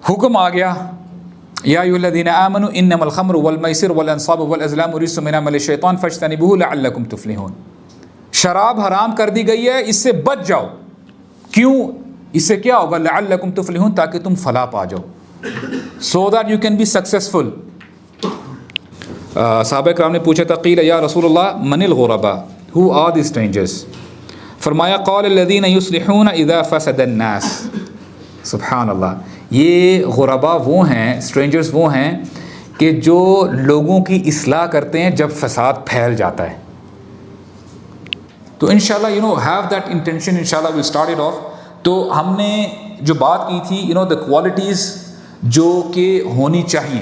حکم آ گیا یا ایھا آمنوا انما الخمر والمیسر والانصاب والازلام رجس من عمل الشیطان فاجتنبوہ لعلکم تفلحون. شراب حرام کر دی گئی ہے، اس سے بچ جاؤ. کیوں؟ اس سے کیا ہوگا؟ لعلکم تفلحون، تاکہ تم فلاح پا جاؤ، so that you can be successful. صحابہ کرام نے پوچھا تھا قیل یا رسول اللہ من الغرباء، who are the strangers؟ فرمایا قال الذین یصلحون اذا فسد الناس. سبحان اللہ. یہ غرباء وہ ہیں، اسٹرینجرز وہ ہیں کہ جو لوگوں کی اصلاح کرتے ہیں جب فساد پھیل جاتا ہے. تو انشاءاللہ have that intention، انشاءاللہ we'll start it off. تو ہم نے جو بات کی تھی the qualities جو کہ ہونی چاہیے.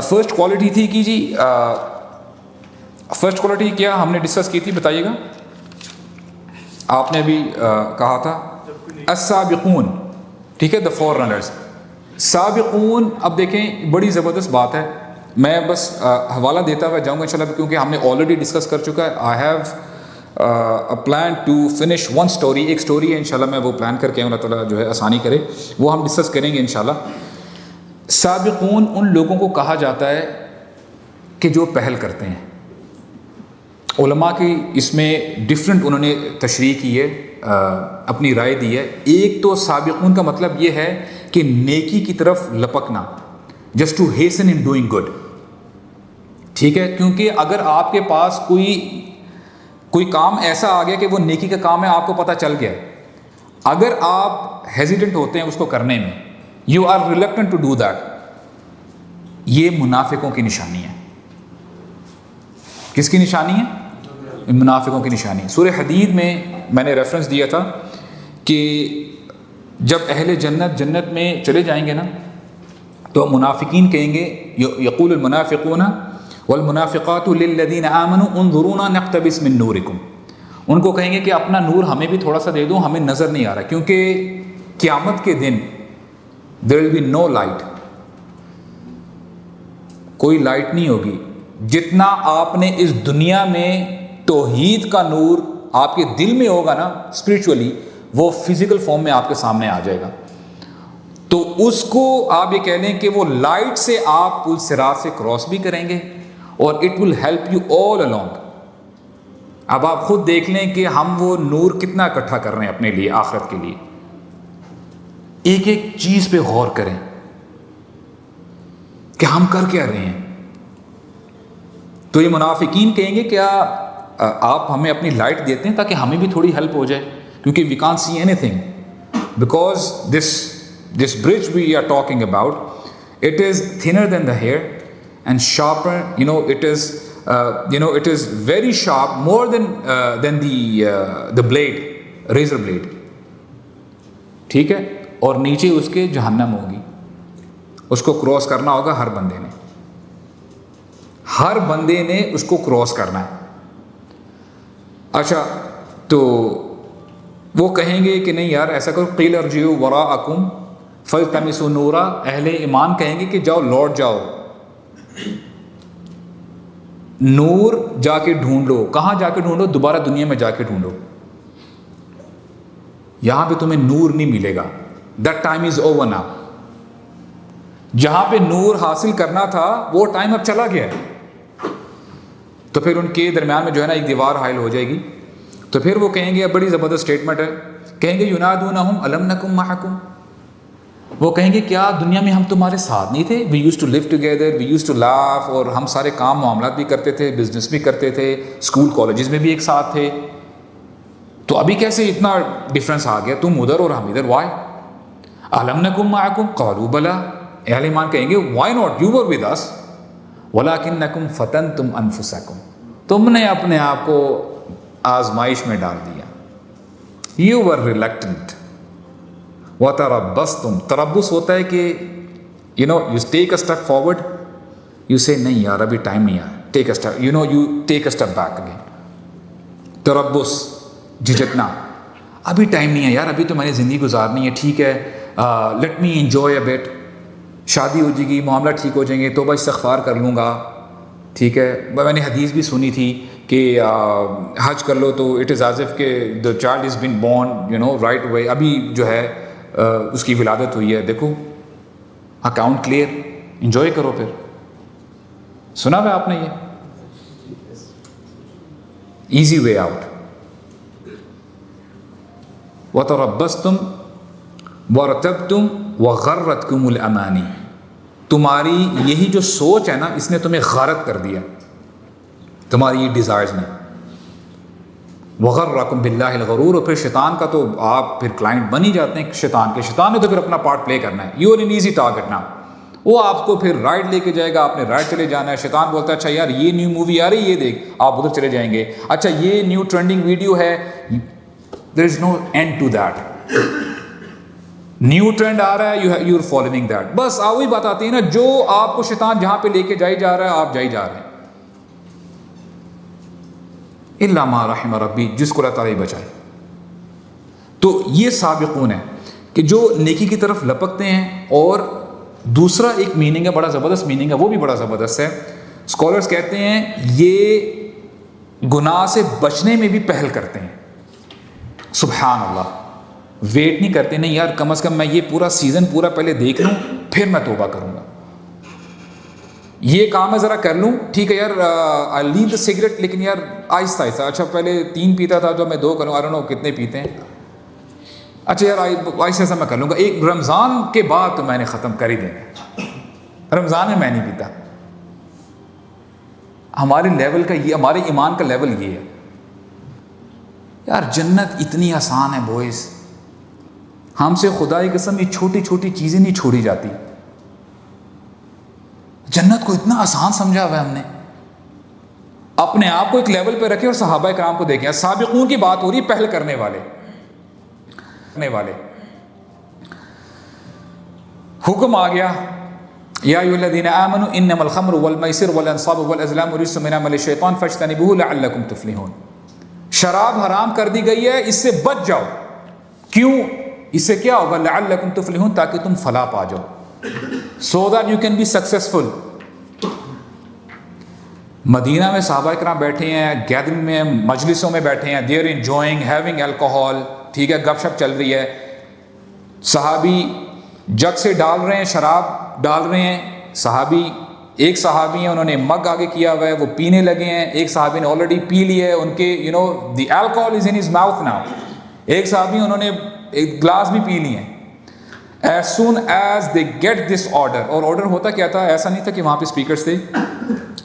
فرسٹ کوالٹی تھی کہ جی فرسٹ کوالٹی کیا ہم نے ڈسکس کی تھی، بتائیے گا. آپ نے بھی کہا تھا السابقون، ٹھیک ہے، the forerunners. سابقون، اب دیکھیں بڑی زبردست بات ہے، میں بس حوالہ دیتا ہوا جاؤں گا انشاءاللہ کیونکہ ہم نے آلریڈی ڈسکس کر چکا ہے. I have a plan to finish one story. ایک سٹوری ہے انشاءاللہ میں وہ پلان کر کے اللہ تعالیٰ جو ہے آسانی کرے، وہ ہم ڈسکس کریں گے انشاءاللہ. سابقون ان لوگوں کو کہا جاتا ہے کہ جو پہل کرتے ہیں. علماء کی اس میں ڈفرینٹ انہوں نے تشریح کی ہے، اپنی رائے دی ہے. ایک تو سابقون کا مطلب یہ ہے کہ نیکی کی طرف لپکنا، just to hasten in doing good, ٹھیک ہے. کیونکہ اگر آپ کے پاس کوئی کام ایسا آ گیا کہ وہ نیکی کا کام ہے، آپ کو پتہ چل گیا، اگر آپ ہیزیٹنٹ ہوتے ہیں اس کو کرنے میں، you are reluctant to do that, یہ منافقوں کی نشانی ہے. کس کی نشانی ہے؟ منافقوں کی نشانی. سورہ حدید میں نے ریفرنس دیا تھا کہ جب اہل جنت میں چلے جائیں گے نا تو منافقین کہیں گے یقول المنافقون والمنافقات للذین آمنوا انظرونا نقتبس من نورکم. ان کو کہیں گے کہ اپنا نور ہمیں بھی تھوڑا سا دے دو، ہمیں نظر نہیں آ رہا. کیونکہ قیامت کے دن there will be no light، کوئی لائٹ نہیں ہوگی. جتنا آپ نے اس دنیا میں توحید کا نور آپ کے دل میں ہوگا نا اسپرچولی، وہ فزیکل فارم میں آپ کے سامنے آ جائے گا. تو اس کو آپ یہ کہہ لیں کہ وہ لائٹ سے آپ پل صراط سے کراس بھی کریں گے اور it will help you all along. اب آپ خود دیکھ لیں کہ ہم وہ نور کتنا اکٹھا کر رہے ہیں اپنے لیے آخرت کے لیے. ایک ایک چیز پہ غور کریں کہ ہم کر کیا رہے ہیں. تو یہ منافقین کہیں گے کیا آپ ہمیں اپنی لائٹ دیتے ہیں تاکہ ہمیں بھی تھوڑی ہیلپ ہو جائے، کیونکہ we can't see anything because this bridge we are talking about it is thinner than the here and sharper, it is very sharp, more than the blade, razor blade. ٹھیک ہے. اور نیچے اس کے جہنم ہوگی، اس کو کراس کرنا ہوگا ہر بندے نے اس کو کراس کرنا ہے. اچھا، تو وہ کہیں گے کہ نہیں یار ایسا کرو، قیل ارجعوا وراءکم فالتمسوا نورا. اہل ایمان کہیں گے کہ جاؤ لوٹ جاؤ، نور جا کے ڈھونڈو. کہاں جا کے ڈھونڈو؟ دوبارہ دنیا میں جا کے ڈھونڈو. یہاں پہ تمہیں نور نہیں ملے گا. That time is over now. جہاں پہ نور حاصل کرنا تھا وہ ٹائم اب چلا گیا. تو پھر ان کے درمیان میں جو ہے نا ایک دیوار حائل ہو جائے گی. تو پھر وہ کہیں گے، اب بڑی زبردست اسٹیٹمنٹ ہے، کہیں گے ینادونہم الم نکم معکم. وہ کہیں گے کیا دنیا میں ہم تمہارے ساتھ نہیں تھے؟ We use to live together, we use to laugh, اور ہم سارے کام معاملات بھی کرتے تھے، بزنس بھی کرتے تھے، اسکول کالجز میں بھی ایک ساتھ تھے. تو ابھی کیسے اتنا ڈفرینس آ گیا؟ تم ادھر اور ہم ادھر. وائی؟ الم نکم معکم قالوا بلا. اہل ایمان کہیں گے why not, you were with us ولکنکم فتنتم انفسکم. تم نے اپنے آپ کو آزمائش میں ڈال دیا. You were reluctant. وتربصتم. تربص ہوتا ہے کہ you take a step forward, you say نہیں یار ابھی ٹائم نہیں آیا، take a step, you take a step back again. تربص، جھجکنا، ابھی ٹائم نہیں ہے یار، ابھی تو میں نے زندگی گزارنی ہے، ٹھیک ہے، let me enjoy a but. شادی ہو جائے گی، معاملہ ٹھیک ہو جائیں گے، توبہ استغفار کر لوں گا، ٹھیک ہے. میں نے حدیث بھی سنی تھی کہ حج کر لو تو اٹ از ایز اف کہ the child is been born right away. ابھی جو ہے اس کی ولادت ہوئی ہے, دیکھو اکاؤنٹ کلیئر, انجوائے کرو. پھر سنا ہوا آپ نے یہ ایزی وے آؤٹ. وَتَرَبَّصْتُمْ وَارْتَبْتُمْ وَغَرَّتْكُمُ الْأَمَانِي, تمہاری یہی جو سوچ ہے نا اس نے تمہیں غارت کر دیا, تمہاری یہ ڈیزائرز نے. وَغَرَّكُمْ بِاللَّهِ الْغَرُورُ, اور پھر شیطان کا تو آپ پھر کلائنٹ بن ہی جاتے ہیں شیطان کے. شیطان نے تو پھر اپنا پارٹ پلے کرنا ہے. You are an easy target نا, وہ آپ کو پھر رائٹ لے کے جائے گا, آپ نے رائٹ چلے جانا ہے. شیطان بولتا ہے اچھا یار یہ نیو مووی آ رہی ہے یہ دیکھ, آپ ادھر چلے جائیں گے. اچھا یہ نیو ٹرینڈنگ ویڈیو ہے, there is no end to that. New trend آ رہا ہے, یو آر فالوئنگ دیٹ. بس وہی بات آتی ہے نا, جو آپ کو شیطان جہاں پہ لے کے جائی جا رہا ہے آپ جائی جا رہے ہیں. الا ما رحم ربی, جس کو اللہ تعالیٰ بچائے. تو یہ سابقون ہے کہ جو نیکی کی طرف لپکتے ہیں. اور دوسرا ایک میننگ ہے, بڑا زبردست میننگ ہے, وہ بھی بڑا زبردست ہے. اسکالرس کہتے ہیں یہ گناہ سے بچنے میں بھی پہل کرتے ہیں. سبحان اللہ, ویٹ نہیں کرتے, نہیں یار کم از کم میں یہ پورا سیزن پورا پہلے دیکھ لوں پھر میں توبہ کروں گا. یہ کام میں ذرا کر لوں, ٹھیک ہے یار آئی لیو دا سگریٹ, لیکن یار آہستہ آہستہ. اچھا پہلے 3 پیتا تھا تو میں 2 کروں, آئی ڈونٹ نو کتنے پیتے ہیں. اچھا یار آہستہ آہستہ میں کر لوں گا. ایک رمضان کے بعد تو میں نے ختم کر ہی دینا, رمضان میں نہیں پیتا. ہمارے لیول کا یہ, ہمارے ایمان کا لیول یہ ہے. یار جنت اتنی آسان ہے بوائز, ہم سے خدا کی قسم یہ چھوٹی چھوٹی چیزیں نہیں چھوڑی جاتی. جنت کو اتنا آسان سمجھا ہوا ہے ہم نے. اپنے آپ کو ایک لیول پہ رکھے اور صحابہ کرام کو دیکھیں. سابقون کی بات ہو رہی ہے, پہل کرنے والے. حکم آ گیا, یا ایھا الذین آمنوا انما الخمر والمیسر والانصاب والازلام رجس من عمل الشیطان فاجتنبوہ لعلکم تفلحون. شراب حرام کر دی گئی ہے, اس سے بچ جاؤ. کیوں؟ اس سے کیا ہوگا؟ لعلکم تفلحون, تاکہ تم فلاح پا جاؤ, so that you can be successful. مدینہ میں صحابہ کرام بیٹھے ہیں, گیدرنگ میں مجلسوں میں بیٹھے ہیں, they are enjoying having alcohol, ٹھیک ہے, گپ شپ چل رہی ہے. صحابی جگ سے ڈال رہے ہیں, شراب ڈال رہے ہیں. صحابی ایک صحابی ہیں, انہوں نے مگ آگے کیا ہوا ہے, وہ پینے لگے ہیں. ایک صحابی نے آلریڈی پی لی ہے, ان کے the alcohol is in his mouth now. ایک صحابی انہوں نے ایک گلاس بھی پی لی ہیں. As soon as they get this order, اور آرڈر ہوتا کیا تھا, ایسا نہیں تھا کہ وہاں پہ اسپیکرز تھے.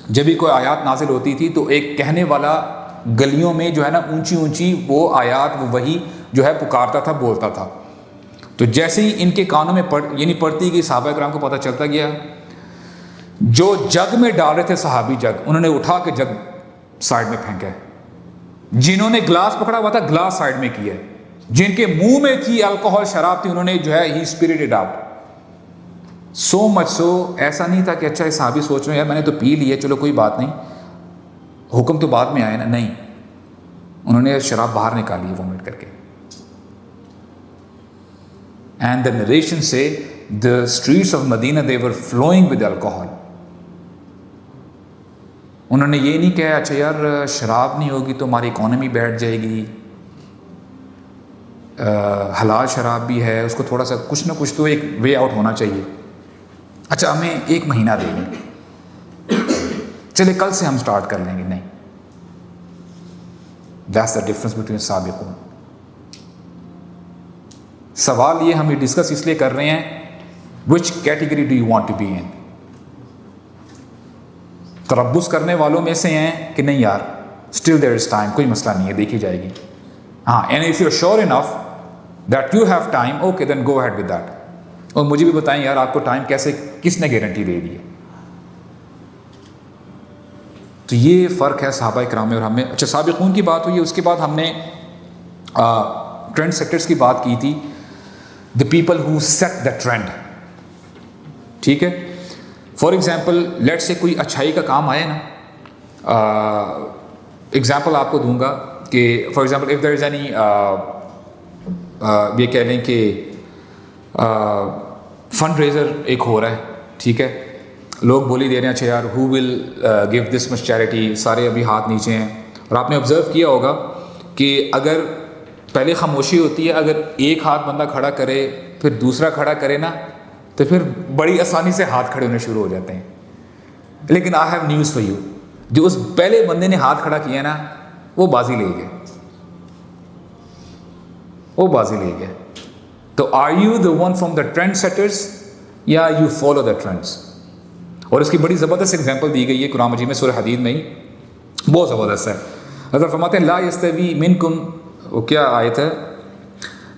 جب بھی کوئی آیات نازل ہوتی تھی تو ایک کہنے والا گلیوں میں جو ہے نا اونچی اونچی وہ آیات, وہ وہی جو ہے پکارتا تھا, بولتا تھا. تو جیسے ہی ان کے کانوں میں یعنی پڑتی گئی, صحابہ کرام کو پتہ چلتا گیا. جو جگ میں ڈال رہے تھے صحابی جگ, انہوں نے اٹھا کے جگ سائڈ میں پھینکا ہے. جنہوں نے گلاس پکڑا ہوا تھا گلاس سائڈ میں کیا ہے. جن کے منہ میں تھی الکوہل, شراب تھی, انہوں نے جو ہے ہی اسپرٹڈ آؤٹ. سو مچ سو, ایسا نہیں تھا کہ اچھا یہ صحابی سوچ رہے ہیں یار میں نے تو پی لی ہے چلو کوئی بات نہیں, حکم تو بعد میں آئے نا. نہیں, انہوں نے شراب باہر نکالی ہے وومٹ کر کے. And the narration say the streets of Medina they were flowing with alcohol. انہوں نے یہ نہیں کہا اچھا یار شراب نہیں ہوگی تو ہماری اکانومی بیٹھ جائے گی, حلال شراب بھی ہے, اس کو تھوڑا سا کچھ نہ کچھ تو ایک وے آؤٹ ہونا چاہیے. اچھا ہمیں 1 مہینہ دے دیں, چلے کل سے ہم سٹارٹ کر لیں گے. نہیں, that's the difference between سابقون. سوال یہ ہم یہ ڈسکس اس لیے کر رہے ہیں, which category do you want to be in. تربص کرنے والوں میں سے ہیں کہ نہیں یار still there is time, کوئی مسئلہ نہیں ہے, دیکھی جائے گی. ہاں, and if you're sure enough that you have time, okay then go ahead with that. اور مجھے بھی بتائیں یار آپ کو ٹائم کیسے, کس نے گارنٹی دے دی ہے. تو یہ فرق ہے صحابہ کرام میں اور ہم میں. اچھا سابقون کی بات ہوئی ہے, اس کے بعد ہم نے ٹرینڈ سیکٹرز کی بات کی تھی. the people who set the trend, ٹھیک ہے. فار ایگزامپل لیٹ سے کوئی اچھائی کا کام آئے نا, ایگزامپل آپ کو دوں گا کہ for example if there is any, یہ کہہ لیں کہ فنڈ ریزر ایک ہو رہا ہے, ٹھیک ہے, لوگ بولی دے رہے ہیں اچھا یار ہو will give this much charity, سارے ابھی ہاتھ نیچے ہیں. اور آپ نے آبزرو کیا ہوگا کہ اگر پہلے خاموشی ہوتی ہے, اگر ایک ہاتھ بندہ کھڑا کرے پھر دوسرا کھڑا کرے نا تو پھر بڑی آسانی سے ہاتھ کھڑے ہونے شروع ہو جاتے ہیں. لیکن I have news for you, جو اس پہلے بندے نے ہاتھ کھڑا کیا نا وہ بازی لے گئے, وہ بازی لے گئے. تو are you the one from the trend setters یا یو فالو دا ٹرینڈس؟ اور اس کی بڑی زبردست اگزامپل دی گئی ہے قرآن مجید میں سورہ حدید میں ہی, بہت زبردست ہے. حضرت فرماتے ہیں لا یستوی منکم, وہ کیا آیت ہے,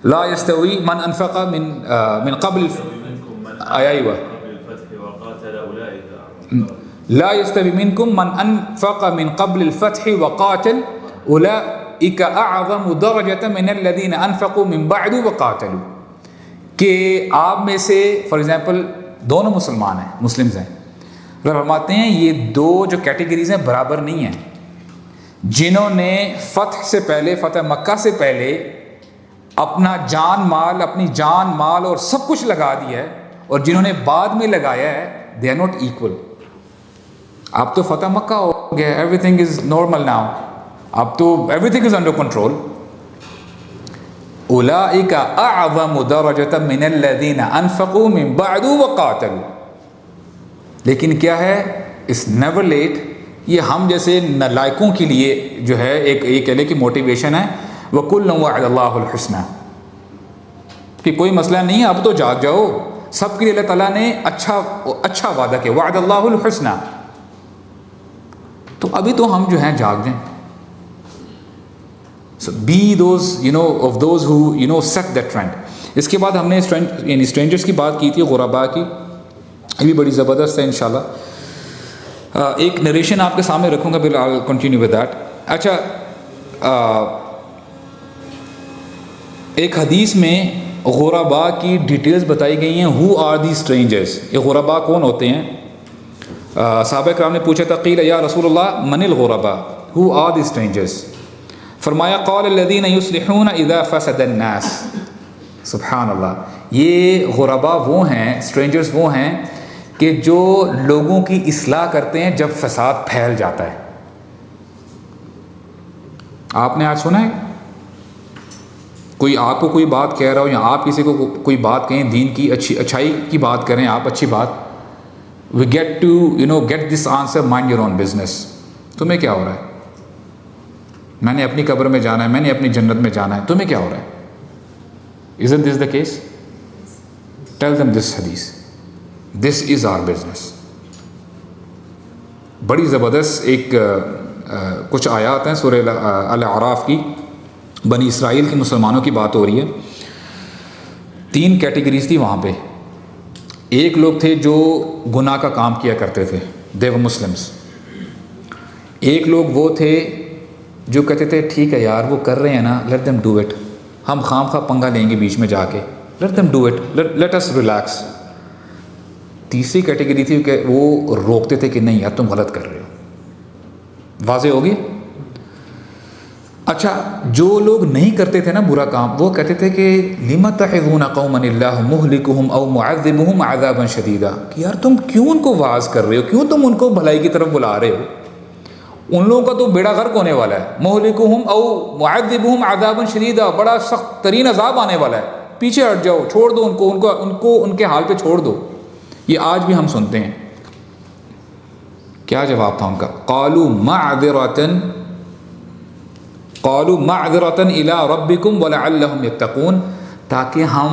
لا یستوی من انفق من قبل لا یستوی منکم من انفق من قبل الفتح وقاتل اولئک اعظم درجۃ من الذین انفقوا من بعد وقاتلوا. کہ آپ میں سے فار ایگزامپل دونوں مسلمان ہیں, مسلمز ہیں, فرماتے ہیں یہ دو جو کیٹیگریز ہیں برابر نہیں ہیں. جنہوں نے فتح سے پہلے, فتح مکہ سے پہلے اپنا جان مال, اپنی جان مال اور سب کچھ لگا دیا ہے, اور جنہوں نے بعد میں لگایا ہے, دے آر ناٹ ایکول. اب تو فتح مکہ ہو گیا, everything is normal now, اب تو everything is under control. اولئک اعظم درجۃ من الذین انفقوا من بعد وقاتلوا. لیکن کیا ہے, اس نیور لیٹ, یہ ہم جیسے نالائقوں کے لیے جو ہے ایک کہہ لے کہ موٹیویشن ہے. وَكُلًّا وَعَدَ اللَّهُ الْحُسْنَى, کہ کوئی مسئلہ نہیں ہے, اب تو جاگ جاؤ, سب کے لیے اللہ تعالیٰ نے اچھا وعدہ کیا, وَعَدَ اللَّهُ الْحُسْنَى. تو ابھی تو ہم جو ہیں جاگ جائیں. So be those, of those who, set that trend. اس کے بعد ہم نے یعنی اسٹرینجرز کی بات کی تھی, غرباء کی, یہ بھی بڑی زبردست ہے انشاءاللہ. ایک نریشن آپ کے سامنے رکھوں گا, پھر I'll continue with that. اچھا, ایک حدیث میں غرباء کی ڈیٹیلز بتائی گئی ہیں. Who are these strangers? یہ غرباء کون ہوتے ہیں؟ صحابہ کرام نے پوچھا تھا, قیل یا رسول اللہ من الغرباء, who are these strangers؟ فرمایا قال الذین یصلحون اذا فسد الناس. سبحان اللہ, یہ غرباء وہ ہیں, اسٹرینجرز وہ ہیں کہ جو لوگوں کی اصلاح کرتے ہیں جب فساد پھیل جاتا ہے. آپ نے آج سنا ہے کوئی آپ کو کوئی بات کہہ رہا ہو, یا آپ کسی کو کوئی بات کہیں دین کی اچھائی کی بات کریں آپ, اچھی بات, we get to get this answer, mind your own business. تمہیں کیا ہو رہا ہے؟ میں نے اپنی قبر میں جانا ہے, میں نے اپنی جنت میں جانا ہے, تمہیں کیا ہو رہا ہے؟ Isn't this the case? Tell them this hadith. This is our business. بڑی زبردست ایک کچھ آیات ہیں سورہ الاعراف کی, بنی اسرائیل کے مسلمانوں کی بات ہو رہی ہے. 3 کیٹیگریز تھی وہاں پہ. ایک لوگ تھے جو گناہ کا کام کیا کرتے تھے, they were Muslims. ایک لوگ وہ تھے جو کہتے تھے ٹھیک ہے یار وہ کر رہے ہیں نا, let them do it, ہم خام خواہ پنگا لیں گے بیچ میں جا کے, let them do it, let us relax. تیسری کیٹیگری تھی کہ وہ روکتے تھے کہ نہیں یار تم غلط کر رہے ہو. واضح ہوگی؟ اچھا, جو لوگ نہیں کرتے تھے نا برا کام, وہ کہتے تھے کہ لِمَ تَعِظُونَ قَوْمًا اللَّهُ مُهْلِكُهُمْ أَوْ مُعَذِّبُهُمْ عَذَابًا شَدِيدًا, کہ یار تم کیوں ان کو واعظ کر رہے ہو, کیوں تم ان کو بھلائی کی طرف بلا رہے ہو, ان لوگوں کا تو بیڑا غرق ہونے والا ہے. مہلکہم او معذبہم عذابا شدیدا, بڑا سخت ترین عذاب آنے والا ہے, پیچھے ہٹ جاؤ, چھوڑ دو ان کو ان کے حال پہ چھوڑ دو. یہ آج بھی ہم سنتے ہیں. کیا جواب تھا ان کا؟ قالوا معذرة الى ربکم ولعلہم یتقون, تاکہ ہم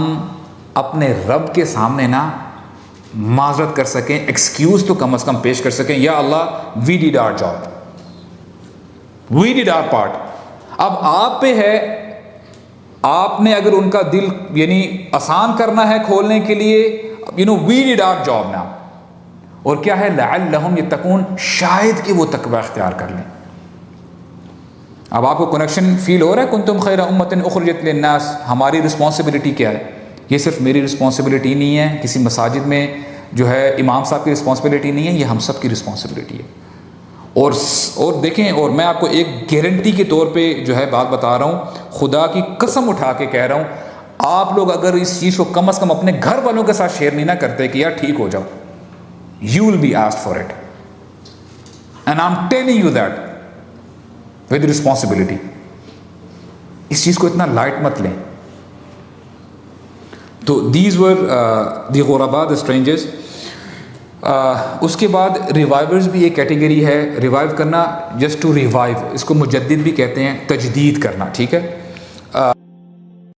اپنے رب کے سامنے نا معذرت کر سکیں, ایکسکیوز تو کم از کم پیش کر سکیں, یا اللہ we did our job, we did our part. اب آپ پہ ہے, آپ نے اگر ان کا دل یعنی آسان کرنا ہے کھولنے کے لیے, وی ڈیڈ آور جاب نا. اور کیا ہے لعلہم یتقون, شاید کہ وہ تقوی اختیار کر لیں. اب آپ کو کنیکشن فیل ہو رہا ہے, کنتم خیر امۃ اخرجت للناس, ہماری رسپانسبلٹی کیا ہے؟ یہ صرف میری رسپانسبلٹی نہیں ہے, کسی مساجد میں جو ہے امام صاحب کی رسپانسبلٹی نہیں ہے, یہ ہم سب کی رسپانسبلٹی ہے. اور دیکھیں, اور میں آپ کو ایک گارنٹی کے طور پہ جو ہے بات بتا رہا ہوں, خدا کی قسم اٹھا کے کہہ رہا ہوں, آپ لوگ اگر اس چیز کو کم از کم اپنے گھر والوں کے ساتھ شیئر نہیں نہ کرتے کہ یار ٹھیک ہو جاؤ, you will be asked for it, and I'm telling you that with responsibility. اس چیز کو اتنا لائٹ مت لیں. تو these were the غرباء the strangers. اس کے بعد ریوائیورز بھی ایک کیٹیگری ہے. ریوائیو کرنا جسٹ ٹو ریوائیو, اس کو مجدد بھی کہتے ہیں, تجدید کرنا, ٹھیک ہے.